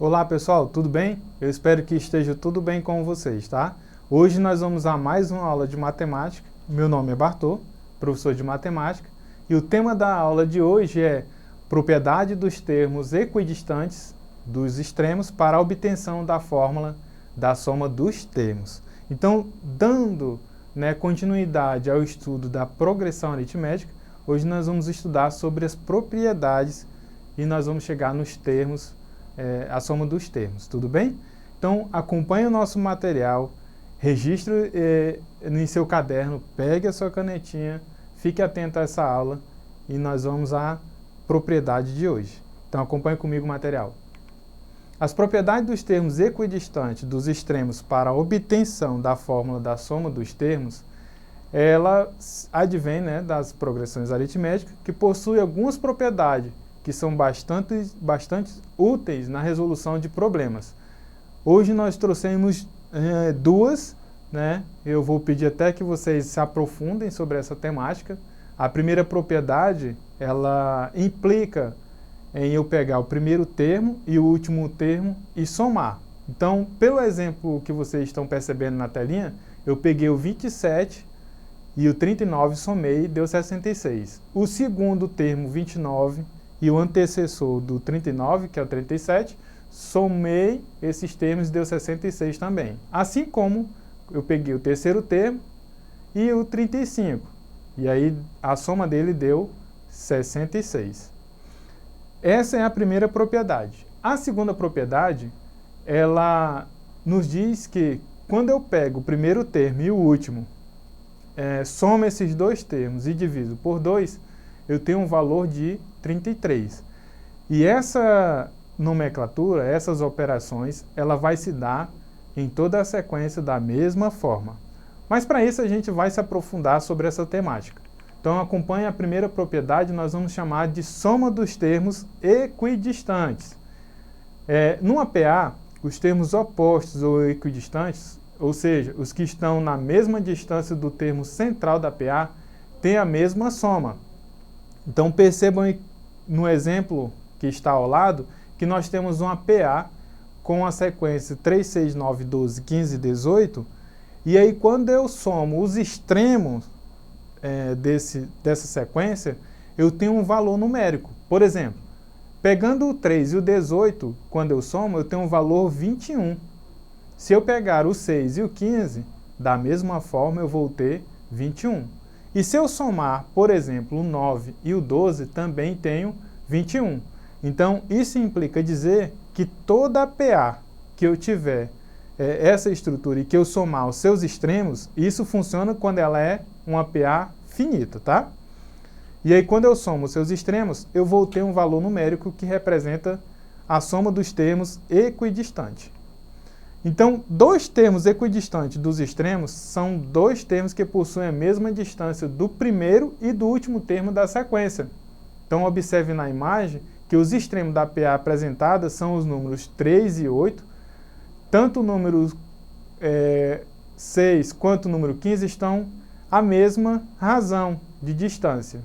Olá pessoal, tudo bem? Eu espero que esteja tudo bem com vocês, tá? Hoje nós vamos a mais uma aula de matemática. Meu nome é Bartô, professor de matemática, e o tema da aula de hoje é propriedade dos termos equidistantes dos extremos para a obtenção da fórmula da soma dos termos. Então, dando continuidade ao estudo da progressão aritmética, hoje nós vamos estudar sobre as propriedades e nós vamos chegar nos termos, a soma dos termos, tudo bem? Então, acompanhe o nosso material, registre em seu caderno, pegue a sua canetinha, fique atento a essa aula e nós vamos à propriedade de hoje. Então, acompanhe comigo o material. As propriedades dos termos equidistantes dos extremos para a obtenção da fórmula da soma dos termos, ela advém das progressões aritméticas, que possui algumas propriedades que são bastante úteis na resolução de problemas. Hoje nós trouxemos duas, eu vou pedir até que vocês se aprofundem sobre essa temática. A primeira propriedade, ela implica em eu pegar o primeiro termo e o último termo e somar. Então, pelo exemplo que vocês estão percebendo na telinha, eu peguei o 27 e o 39 somei, deu 66. O segundo termo, 29, e o antecessor do 39, que é o 37, somei esses termos e deu 66 também. Assim como eu peguei o terceiro termo e o 35. E aí a soma dele deu 66. Essa é a primeira propriedade. A segunda propriedade, ela nos diz que quando eu pego o primeiro termo e o último, somo esses dois termos e divido por 2, eu tenho um valor de 33. E essa nomenclatura, essas operações, ela vai se dar em toda a sequência da mesma forma. Mas para isso a gente vai se aprofundar sobre essa temática. Então acompanhe a primeira propriedade, nós vamos chamar de soma dos termos equidistantes. Numa PA, os termos opostos ou equidistantes, ou seja, os que estão na mesma distância do termo central da PA, têm a mesma soma. Então percebam no exemplo que está ao lado, que nós temos uma PA com a sequência 3, 6, 9, 12, 15, 18, e aí quando eu somo os extremos dessa sequência, eu tenho um valor numérico. Por exemplo, pegando o 3 e o 18, quando eu somo, eu tenho um valor 21. Se eu pegar o 6 e o 15, da mesma forma eu vou ter 21. E se eu somar, por exemplo, o 9 e o 12, também tenho 21. Então, isso implica dizer que toda a PA que eu tiver essa estrutura e que eu somar os seus extremos, isso funciona quando ela é uma PA finita, tá? E aí, quando eu somo os seus extremos, eu vou ter um valor numérico que representa a soma dos termos equidistantes. Então, dois termos equidistantes dos extremos são dois termos que possuem a mesma distância do primeiro e do último termo da sequência. Então, observe na imagem que os extremos da PA apresentada são os números 3 e 8. Tanto o número 6 quanto o número 15 estão à mesma razão de distância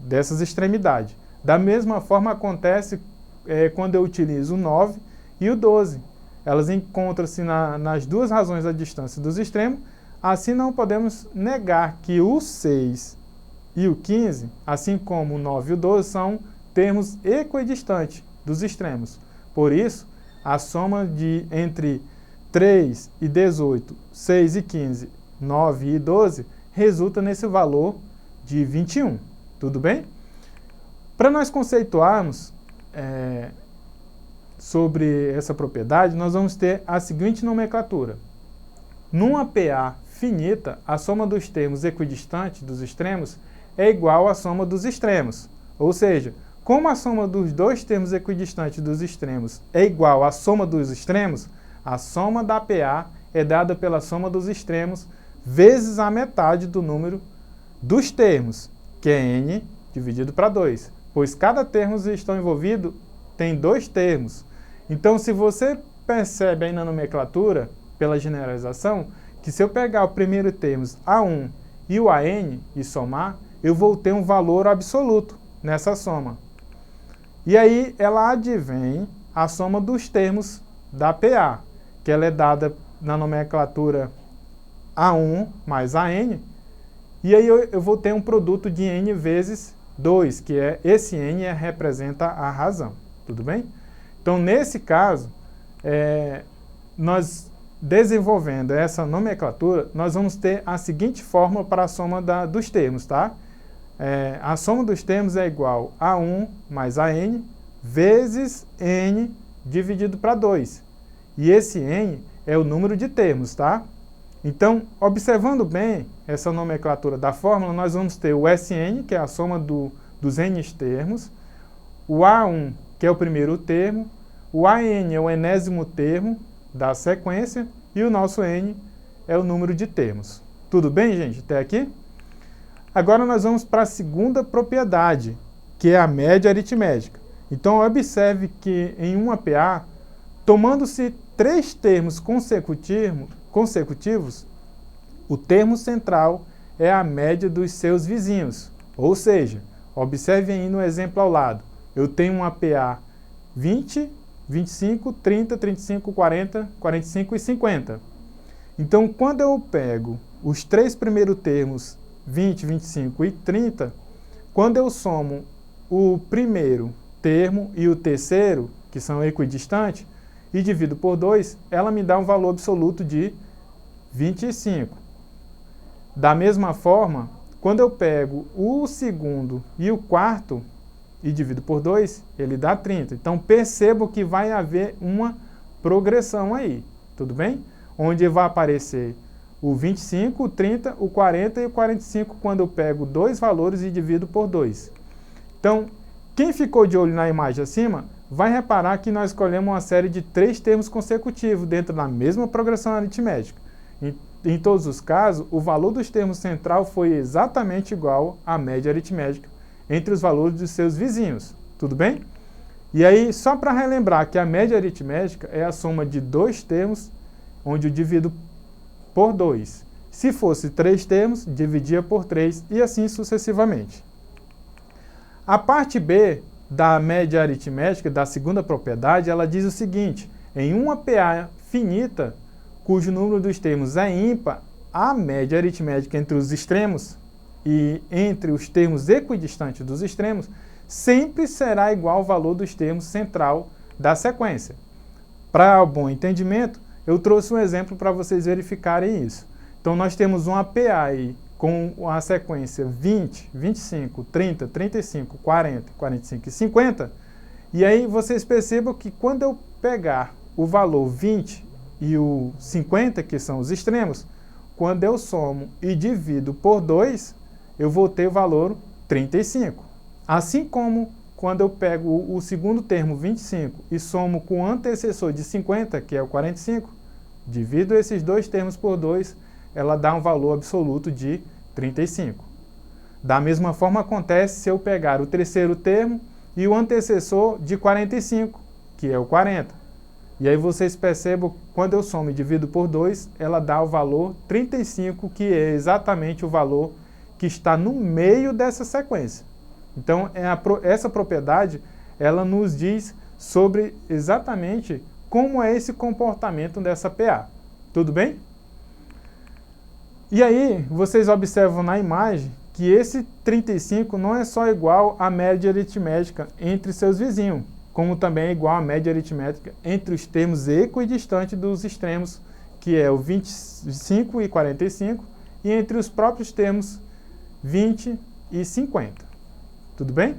dessas extremidades. Da mesma forma acontece quando eu utilizo o 9 e o 12. Elas encontram-se nas duas razões da distância dos extremos, assim não podemos negar que o 6 e o 15, assim como o 9 e o 12, são termos equidistantes dos extremos. Por isso, a soma entre 3 e 18, 6 e 15, 9 e 12, resulta nesse valor de 21. Tudo bem? Para nós conceituarmos sobre essa propriedade, nós vamos ter a seguinte nomenclatura. Numa PA finita, a soma dos termos equidistantes dos extremos é igual à soma dos extremos. Ou seja, como a soma dos dois termos equidistantes dos extremos é igual à soma dos extremos, a soma da PA é dada pela soma dos extremos vezes a metade do número dos termos, que é n dividido para 2, pois cada termo estão envolvido tem dois termos. Então, se você percebe aí na nomenclatura, pela generalização, que se eu pegar o primeiro termo A1 e o AN e somar, eu vou ter um valor absoluto nessa soma. E aí ela advém a soma dos termos da PA, que ela é dada na nomenclatura A1 mais AN, e aí eu vou ter um produto de N vezes 2, que é esse N representa a razão, tudo bem? Então, nesse caso, nós desenvolvendo essa nomenclatura, nós vamos ter a seguinte fórmula para a soma dos termos, tá? A soma dos termos é igual a 1 mais a n vezes n dividido para 2. E esse n é o número de termos, tá? Então, observando bem essa nomenclatura da fórmula, nós vamos ter o Sn, que é a soma dos n termos, o A1, que é o primeiro termo, o AN é o enésimo termo da sequência, e o nosso n é o número de termos. Tudo bem, gente? Até aqui? Agora nós vamos para a segunda propriedade, que é a média aritmética. Então, observe que em uma PA, tomando-se 3 termos consecutivos, o termo central é a média dos seus vizinhos. Ou seja, observe aí no exemplo ao lado. Eu tenho uma PA 20, 25, 30, 35, 40, 45 e 50. Então, quando eu pego os 3 primeiros termos, 20, 25 e 30, quando eu somo o primeiro termo e o terceiro, que são equidistantes, e divido por 2, ela me dá um valor absoluto de 25. Da mesma forma, quando eu pego o segundo e o quarto e divido por 2, ele dá 30. Então, percebo que vai haver uma progressão aí, tudo bem? Onde vai aparecer o 25, o 30, o 40 e o 45 quando eu pego 2 valores e divido por 2. Então, quem ficou de olho na imagem acima, vai reparar que nós escolhemos uma série de 3 termos consecutivos dentro da mesma progressão aritmética. Em todos os casos, o valor dos termos central foi exatamente igual à média aritmética entre os valores dos seus vizinhos. Tudo bem? E aí, só para relembrar que a média aritmética é a soma de 2 termos, onde eu divido por 2. Se fosse 3 termos, dividia por 3 e assim sucessivamente. A parte B da média aritmética, da segunda propriedade, ela diz o seguinte: em uma PA finita, cujo número dos termos é ímpar, a média aritmética entre os extremos e entre os termos equidistantes dos extremos sempre será igual ao valor dos termos central da sequência. Para o bom entendimento, eu trouxe um exemplo para vocês verificarem isso. Então, nós temos uma PA aí com a sequência 20, 25, 30, 35, 40, 45 e 50. E aí vocês percebam que quando eu pegar o valor 20 e o 50, que são os extremos, quando eu somo e divido por 2, eu vou ter o valor 35. Assim como quando eu pego o segundo termo 25 e somo com o antecessor de 50, que é o 45, divido esses 2 termos por 2, ela dá um valor absoluto de 35. Da mesma forma acontece se eu pegar o terceiro termo e o antecessor de 45, que é o 40. E aí vocês percebam, quando eu somo e divido por 2, ela dá o valor 35, que é exatamente o valor que está no meio dessa sequência. Então, essa propriedade, ela nos diz sobre exatamente como é esse comportamento dessa PA. Tudo bem? E aí, vocês observam na imagem que esse 35 não é só igual à média aritmética entre seus vizinhos, como também é igual à média aritmética entre os termos equidistantes dos extremos, que é o 25 e 45, e entre os próprios termos 20 e 50. Tudo bem?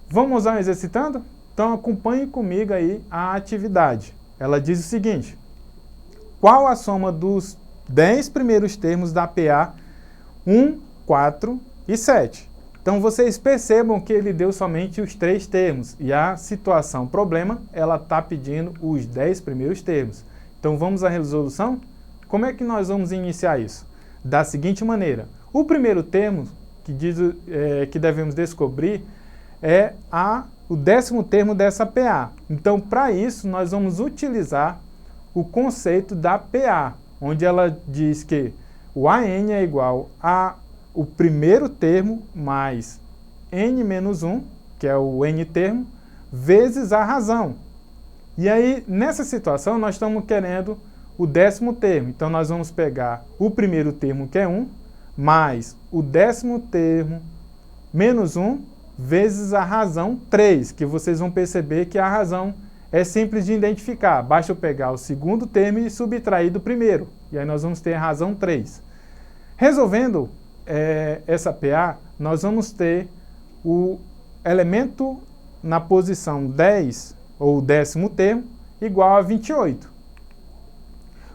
Vamos ao exercitando? Então acompanhe comigo aí a atividade. Ela diz o seguinte: qual a soma dos 10 primeiros termos da PA 1, 4 e 7? Então vocês percebam que ele deu somente os 3 termos e a situação problema, ela está pedindo os 10 primeiros termos. Então vamos à resolução? Como é que nós vamos iniciar isso? Da seguinte maneira: o primeiro termo que diz que devemos descobrir é o 10º termo dessa PA. Então, para isso, nós vamos utilizar o conceito da PA, onde ela diz que o AN é igual ao primeiro termo mais n menos 1, que é o n termo, vezes a razão. E aí, nessa situação, nós estamos querendo o 10º termo. Então, nós vamos pegar o primeiro termo, que é 1, mais o 10º termo, menos 1, vezes a razão 3, que vocês vão perceber que a razão é simples de identificar. Basta eu pegar o segundo termo e subtrair do primeiro. E aí nós vamos ter a razão 3. Resolvendo essa PA, nós vamos ter o elemento na posição 10, ou 10º termo, igual a 28.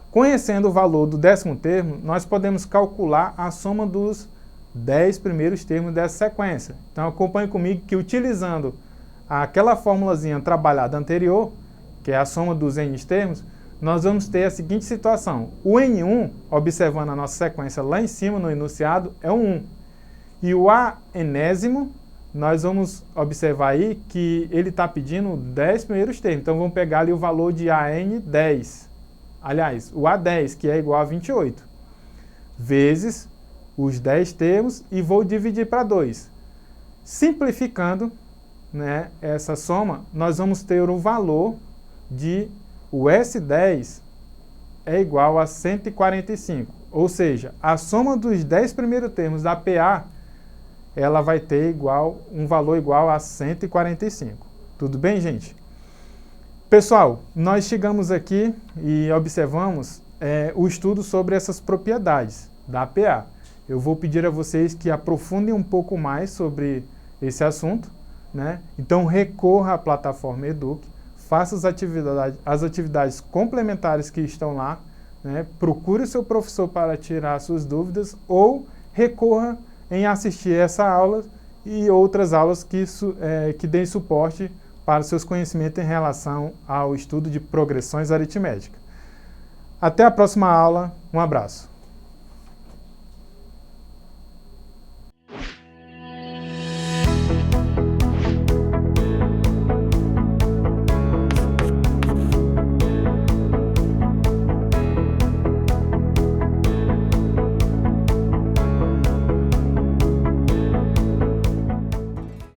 Conhecendo o valor do 10º termo, nós podemos calcular a soma dos 10 primeiros termos dessa sequência. Então acompanhe comigo que utilizando aquela formulazinha trabalhada anterior, que é a soma dos n termos, nós vamos ter a seguinte situação. O N1, observando a nossa sequência lá em cima no enunciado, é o 1. E o A-enésimo, nós vamos observar aí que ele está pedindo 10 primeiros termos. Então vamos pegar ali o valor de AN10. Aliás, o A10, que é igual a 28, vezes os 10 termos e vou dividir para 2. Simplificando, né, essa soma, nós vamos ter o valor de o S10 é igual a 145. Ou seja, a soma dos 10 primeiros termos da PA, ela vai ter um valor igual a 145. Tudo bem, gente? Pessoal, nós chegamos aqui e observamos o estudo sobre essas propriedades da PA. Eu vou pedir a vocês que aprofundem um pouco mais sobre esse assunto, né? Então recorra à plataforma Educ, faça as atividades complementares que estão lá, né? Procure o seu professor para tirar suas dúvidas ou recorra em assistir essa aula e outras aulas que deem suporte para seus conhecimentos em relação ao estudo de progressões aritméticas. Até a próxima aula, um abraço.